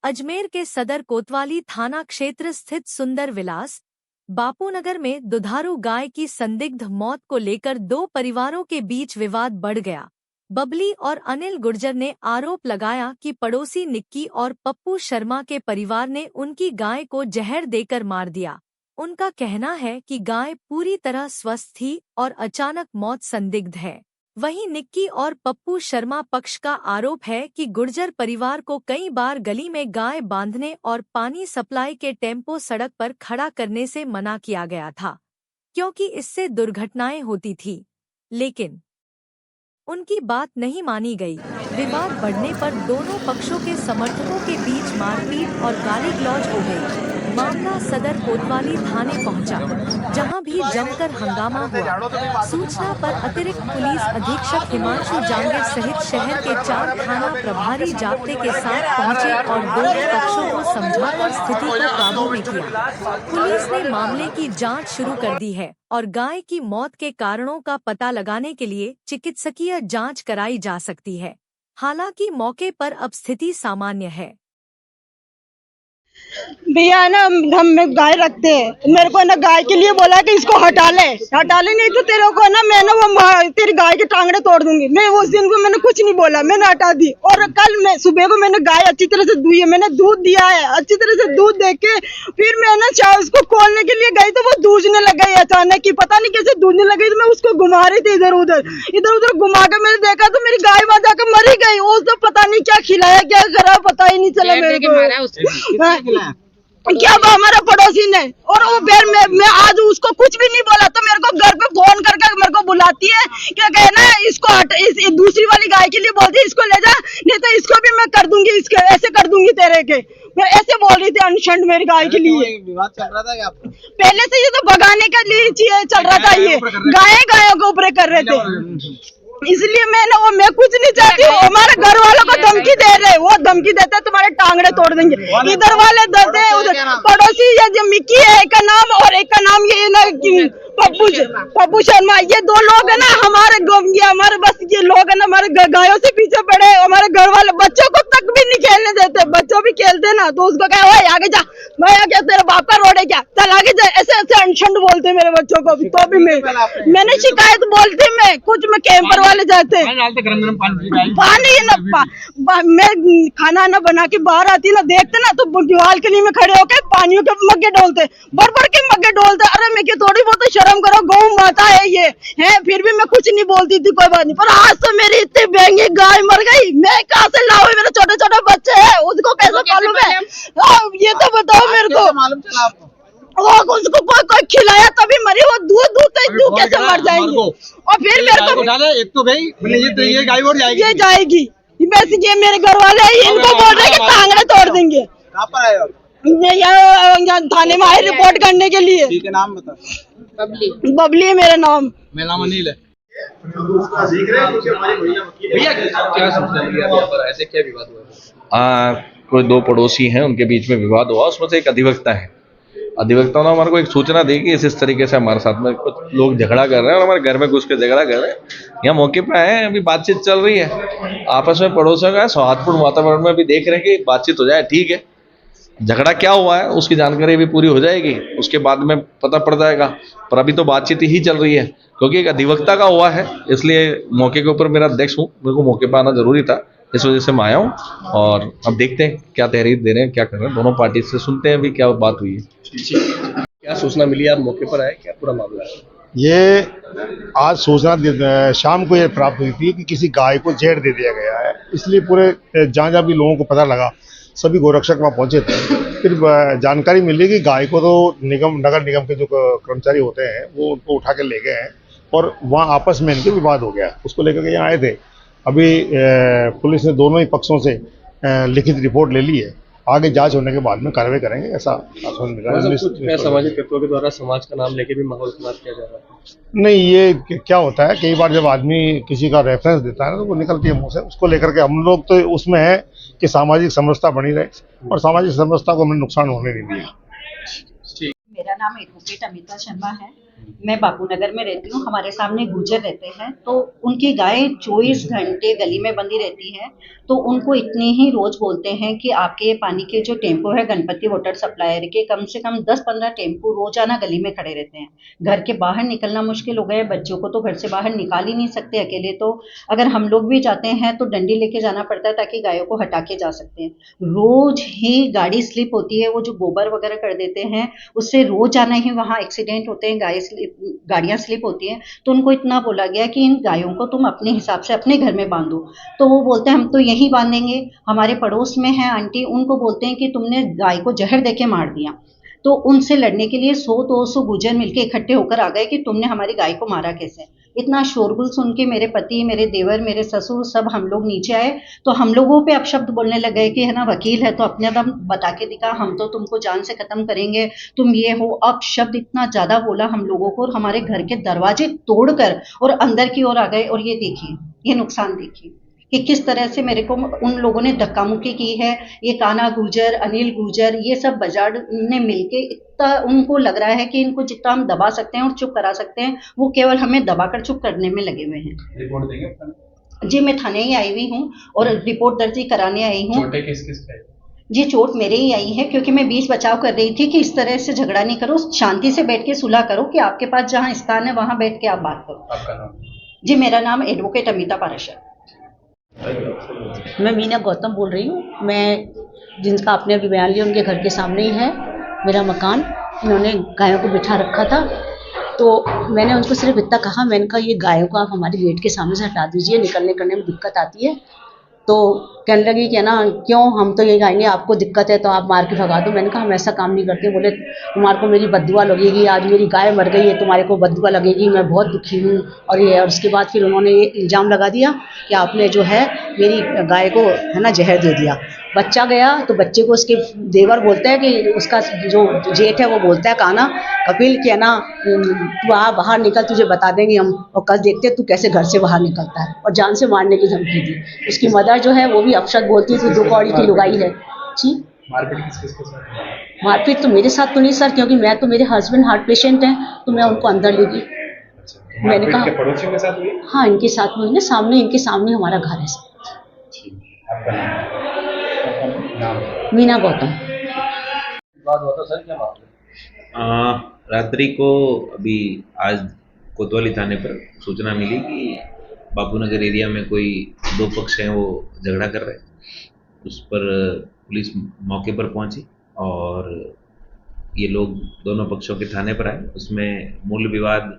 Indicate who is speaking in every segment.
Speaker 1: अजमेर के सदर कोतवाली थाना क्षेत्र स्थित सुंदर विलास बापूनगर में दुधारू गाय की संदिग्ध मौत को लेकर दो परिवारों के बीच विवाद बढ़ गया। बबली और अनिल गुर्जर ने आरोप लगाया कि पड़ोसी निक्की और पप्पू शर्मा के परिवार ने उनकी गाय को जहर देकर मार दिया। उनका कहना है कि गाय पूरी तरह स्वस्थ थी और अचानक मौत संदिग्ध है। वहीं निक्की और पप्पू शर्मा पक्ष का आरोप है कि गुर्जर परिवार को कई बार गली में गाय बांधने और पानी सप्लाई के टेम्पो सड़क पर खड़ा करने से मना किया गया था, क्योंकि इससे दुर्घटनाएं होती थी, लेकिन उनकी बात नहीं मानी गई। विवाद बढ़ने पर दोनों पक्षों के समर्थकों के बीच मारपीट और गाली गलौज हो गई। मामला सदर कोतवाली थाने पहुंचा, जहां भी जमकर हंगामा हुआ। सूचना पर अतिरिक्त पुलिस अधीक्षक हिमांशु जांगिर सहित शहर के 4 थाना प्रभारी जाब्ते के साथ पहुंचे और दोनों पक्षों को समझाकर स्थिति को काबू में किया। पुलिस ने मामले की जांच शुरू कर दी है और गाय की मौत के कारणों का पता लगाने के लिए चिकित्सकीय जांच कराई जा सकती है। हालांकि मौके पर अब स्थिति सामान्य है।
Speaker 2: भैया ना, हम गाय रखते हैं। मेरे को ना गाय के लिए बोला कि इसको हटा ले नहीं तो तेरे को ना मैं ना वो तेरी गाय के टांगड़े तोड़ दूंगी। मैं उस दिन को मैंने कुछ नहीं बोला, मैंने हटा दी। और कल मैं सुबह को मैंने गाय अच्छी तरह से दुई है, मैंने दूध दिया है। अच्छी तरह से दूध दे के फिर मैं ना चाय उसको खोलने के लिए गई तो वो दूधने लग गई अचानक की, पता नहीं कैसे दूधने लग गई। तो मैं उसको घुमा रही थी इधर उधर घुमा के मैंने देखा तो मेरी गाय वहां जाकर मरी गई। उसको पता नहीं क्या खिलाया क्या करा, पता ही नहीं चला मेरे को। क्या हमारा पड़ोसी ने, और वो फिर मैं आज उसको कुछ भी नहीं बोला तो मेरे को घर पे फोन करके मेरे को बुलाती है, क्या कहना है इसको इस दूसरी वाली गाय के लिए बोलती है इसको ले जा, नहीं तो इसको भी मैं कर दूंगी, इसके ऐसे कर दूंगी तेरे के। मैं ऐसे बोल रही थी अनशंड मेरी गाय के लिए।
Speaker 3: विवाद चल रहा था क्या आपका?
Speaker 2: पहले से ये तो भगाने के लिए चल रहा था, ये गायों के ऊपर कर रहे थे। इसलिए मैं कुछ नहीं चाहती हूँ। हमारे घर वालों को धमकी दे रहे, वो धमकी देते तुम्हारे टांगड़े तोड़ देंगे। इधर वाले देते उधर पड़ोसी, ये जो मिक्की है एक का नाम और एक का नाम ये ना पप्पू शर्मा, ये दो लोग है ना हमारे बस ये लोग है ना हमारे गायों से पीछे पड़े। हमारे घर वाले बच्चों को तक भी नहीं खेलने देते। बच्चों भी खेलते ना तो उसको कहे ओए आगे जा, मैं क्या तेरे बाप का रोड है क्या, चल आगे जा, ऐसे अनशंड बोलते मेरे बच्चों को भी। तो भी मैंने शिकायत बोलती, मैं कुछ में कैंपर वाले जाते पानी ना मैं खाना ना बना के बाहर आती ना, देखते ना तो बालकनी में खड़े होके पानियों के मग्गे डोलते, भर के मग्गे डोलते। अरे मैं थोड़ी बहुत शर्म करो, गौ माता है ये है। फिर भी मैं कुछ नहीं बोलती थी, कोई बात नहीं। पर आज तो मेरी इतनी महंगी गाय मर गई, मैं कहाँ से लाऊं? मेरे छोटे छोटे बच्चे हैं, उसको कैसे मालूम है? ये तो बताओ मेरे को।
Speaker 3: मालूम चला आपको?
Speaker 2: उसको कोई खिलाया तभी मरी, वो दूध कैसे मर जाएंगे? और फिर मेरे को
Speaker 3: एक तो भाई ये गाय और जाएगी,
Speaker 2: ये जाएगी। वैसे ये मेरे घर वाले हैं, इनको बोल रहे हैं कि टांगड़े तोड़ देंगे।
Speaker 3: कहाँ पर आए आप?
Speaker 2: यहाँ थाने में आए रिपोर्ट करने के लिए।
Speaker 3: ठीक है, नाम बता।
Speaker 2: बबली है मेरा नाम।
Speaker 3: मेरा नाम अनिल है। भैया क्या समझते हैं यहाँ पर ऐसे क्या विवाद हुआ?
Speaker 4: कोई दो पड़ोसी हैं, उनके बीच में विवाद हुआ। उसमें से एक अधिवक्ता है, अधिवक्ता ने हमारे को एक सूचना दी कि इस तरीके से हमारे साथ में कुछ लोग झगड़ा कर रहे हैं और हमारे घर में घुस के झगड़ा कर रहे हैं। यहाँ मौके पे आए हैं, अभी बातचीत चल रही है आपस में पड़ोसियों का, सौहार्दपूर्ण वातावरण में भी देख रहे हैं कि बातचीत हो जाए। ठीक है, झगड़ा क्या हुआ है उसकी जानकारी भी पूरी हो जाएगी, उसके बाद में पता पड़ जाएगा। पर अभी तो बातचीत ही चल रही है, क्योंकि एक अधिवक्ता का हुआ है, इसलिए मौके के ऊपर मेरा अध्यक्ष हूँ, मेरे को मौके पर आना जरूरी था, इस वजह से मैं आया हूँ। और अब देखते हैं क्या तहरीर दे रहे हैं, क्या कर रहे हैं, दोनों पार्टी से सुनते हैं अभी क्या बात हुई है।
Speaker 3: क्या सूचना मिली, आप मौके पर आए, क्या पूरा मामला है?
Speaker 5: ये आज सूचना शाम को ये प्राप्त हुई थी कि किसी गाय को जहर दे दिया गया है। इसलिए पूरे जहाँ भी लोगों को पता लगा, सभी गोरक्षक वहाँ पहुंचे थे। फिर जानकारी मिली कि गाय को तो नगर निगम के जो कर्मचारी होते हैं वो उनको उठा के ले गए हैं और वहाँ आपस में इनके विवाद हो गया। उसको लेकर के यहाँ आए थे। अभी पुलिस ने दोनों ही पक्षों से लिखित रिपोर्ट ले ली है। आगे जांच होने के बाद में कार्रवाई करेंगे, ऐसा आश्वासन मिला।
Speaker 3: सामाजिक तत्वों के द्वारा समाज का नाम लेके भी माहौल खराब किया जा रहा है।
Speaker 5: नहीं, ये क्या होता है, कई बार जब आदमी किसी का रेफरेंस देता है ना तो वो निकलती है मुंह से। उसको लेकर के हम लोग तो उसमें है कि सामाजिक समरसता बनी रहे और सामाजिक समरसता को हमने नुकसान होने नहीं दिया।
Speaker 6: मेरा नाम एडवोकेट अमिता शर्मा है। मैं बापूनगर में रहती हूँ, हमारे सामने गुजर रहते हैं, तो उनकी गाय 24 घंटे गली में बंधी रहती है। तो उनको इतने ही रोज बोलते हैं कि आपके पानी के जो टेम्पो है गणपति वाटर सप्लायर के, कम से कम 10-15 टेम्पो रोजाना गली में खड़े रहते हैं। घर के बाहर निकलना मुश्किल हो गया है, बच्चों को तो घर से बाहर निकाल ही नहीं सकते अकेले, तो अगर हम लोग भी जाते हैं तो डंडी लेके जाना पड़ता है ताकि गायों को हटा के जा सकते हैं। रोज ही गाड़ी स्लिप होती है, वो जो गोबर वगैरह कर देते हैं उससे रोजाना ही वहाँ एक्सीडेंट होते हैं, गाड़ियाँ स्लिप होती हैं। तो उनको इतना बोला गया कि इन गायों को तुम अपने हिसाब से अपने घर में बांधो, तो वो बोलते हैं हम तो यहीं बांधेंगे। हमारे पड़ोस में है आंटी, उनको बोलते हैं कि तुमने गाय को जहर देके मार दिया। तो उनसे लड़ने के लिए 100-200 गुर्जर मिलके इकट्ठे होकर आ गए कि तुमने हमारी गाय को मारा कैसे। इतना शोरगुल सुन के मेरे पति, मेरे देवर, मेरे ससुर सब हम लोग नीचे आए, तो हम लोगों पे अपशब्द बोलने लगे कि है ना वकील है तो अपने दम बता के दिखा, हम तो तुमको जान से खत्म करेंगे, तुम ये हो। अपशब्द इतना ज्यादा बोला हम लोगों को, और हमारे घर के दरवाजे तोड़कर और अंदर की ओर आ गए। और ये देखिए, ये नुकसान देखिए कि किस तरह से मेरे को उन लोगों ने धक्का मुक्की की है। ये काना गुर्जर, अनिल गुर्जर, ये सब बाजार ने मिलके इतना उनको लग रहा है कि इनको जितना हम दबा सकते हैं और चुप करा सकते हैं, वो केवल हमें दबाकर चुप करने में लगे हुए हैं।
Speaker 3: रिपोर्ट देंगे?
Speaker 6: जी, मैं थाने ही आई हुई हूँ और रिपोर्ट दर्ज कराने आई हूँ।
Speaker 3: चोटें किस किस पे?
Speaker 6: जी, चोट मेरे ही आई है, क्योंकि मैं बीच बचाव कर रही थी कि इस तरह से झगड़ा नहीं करो, शांति से बैठ के सुलह करो, कि आपके पास जहाँ स्थान है वहाँ बैठ के आप बात करो।
Speaker 3: आपका नाम?
Speaker 6: जी, मेरा नाम एडवोकेट अमिता पाराशर।
Speaker 7: मैं मीना गौतम बोल रही हूँ। मैं जिनका आपने अभी बयान लिया उनके घर के सामने ही है मेरा मकान। इन्होंने गायों को बिठा रखा था, तो मैंने उनको सिर्फ इतना कहा, मैंने कहा ये गायों को आप हमारे गेट के सामने से हटा दीजिए, निकलने करने में दिक्कत आती है। तो कहने लगी कि ना क्यों, हम तो ये गाएंगे, आपको दिक्कत है तो आप मार के भगा दो। मैंने कहा हम ऐसा काम नहीं करते। बोले तुम्हारे को मेरी बद्दुआ लगेगी, आज मेरी गाय मर गई है, तुम्हारे को बद्दुआ लगेगी, मैं बहुत दुखी हूँ। और ये, और उसके बाद फिर उन्होंने ये इल्ज़ाम लगा दिया कि आपने जो है मेरी गाय को है ना जहर दे दिया। बच्चा गया तो बच्चे को उसके देवर बोलता है कि उसका जो जेठ है वो बोलता है काना कपिल कि है ना तू आ बाहर निकल, तुझे बता देंगे हम, और कल देखते तू कैसे घर से बाहर निकलता है। और जान से मारने की धमकी दी। उसकी मदर जो है वो भी अपशब्द बोलती है, तो 2 कौड़ी की लुगाई है जी।
Speaker 3: मारपीट किस किस के साथ?
Speaker 7: मारपीट तो मेरे साथ तो नहीं सर, क्योंकि मैं तो, मेरे हस्बैंड हार्ट पेशेंट हैं, तो मैं उनको अंदर ले गई। मैंने कहा
Speaker 3: के पड़ोसियों के साथ हुई?
Speaker 7: हाँ, इनके साथ में हुई ना, सामने, इनके सामने हमारा घर है सर।
Speaker 3: आपका नाम?
Speaker 7: मीना गौतम।
Speaker 3: बात होता सर, क्या बात है?
Speaker 8: रात्रि को अभी आज कोतवाली थाने पर सूचना मिली कि बापूनगर एरिया में कोई 2 पक्ष हैं वो झगड़ा कर रहे हैं। उस पर पुलिस मौके पर पहुंची और ये लोग दोनों पक्षों के थाने पर आए। उसमें मूल विवाद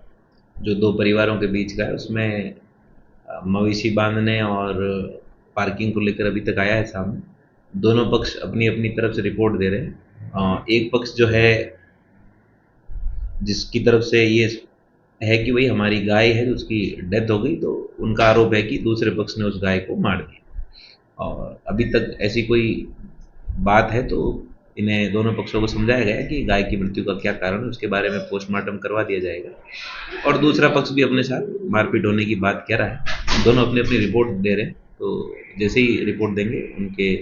Speaker 8: जो 2 परिवारों के बीच का है, उसमें मवेशी बांधने और पार्किंग को लेकर अभी तक आया है सामने। दोनों पक्ष अपनी अपनी तरफ से रिपोर्ट दे रहे हैं। एक पक्ष जो है जिसकी तरफ से ये है कि भाई हमारी गाय है, उसकी डेथ हो गई, तो उनका आरोप है कि दूसरे पक्ष ने उस गाय को मार दिया। और अभी तक ऐसी कोई बात है तो इन्हें दोनों पक्षों को समझाया गया है कि गाय की मृत्यु का क्या कारण है, उसके बारे में पोस्टमार्टम करवा दिया जाएगा। और दूसरा पक्ष भी अपने साथ मारपीट होने की बात कह रहा है। दोनों अपनी अपनी रिपोर्ट दे रहे हैं, तो जैसे ही रिपोर्ट देंगे उनके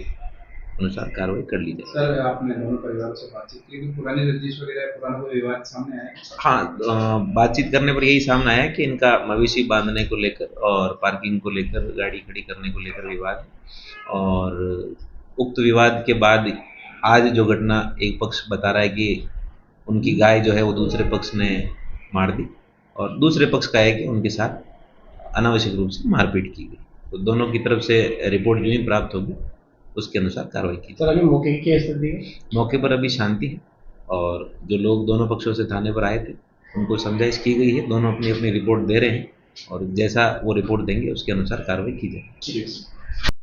Speaker 8: अनुसार कार्रवाई कर ली जाएगी।
Speaker 3: सर, आपने दोनों परिवारों से बातचीत की कि पुरानी रंजिश वगैरह, पुराना कोई विवाद सामने आया?
Speaker 8: हाँ, बातचीत करने पर यही सामने आया कि इनका मवेशी बांधने को लेकर और पार्किंग को लेकर, गाड़ी खड़ी करने को लेकर विवाद है। और उक्त विवाद के बाद आज जो घटना, एक पक्ष बता रहा है कि उनकी गाय जो है वो दूसरे पक्ष ने मार दी, और दूसरे पक्ष का है कि उनके साथ अनावश्यक रूप से मारपीट की गई। तो दोनों की तरफ से रिपोर्ट जो ही प्राप्त होगी उसके अनुसार कार्रवाई की।
Speaker 3: सर, अभी मौके की क्या स्थिति है?
Speaker 8: मौके पर अभी शांति है, और जो लोग दोनों पक्षों से थाने पर आए थे उनको समझाइश की गई है। दोनों अपनी अपनी रिपोर्ट दे रहे हैं, और जैसा वो रिपोर्ट देंगे उसके अनुसार कार्रवाई की जाएगी।
Speaker 3: ठीक है।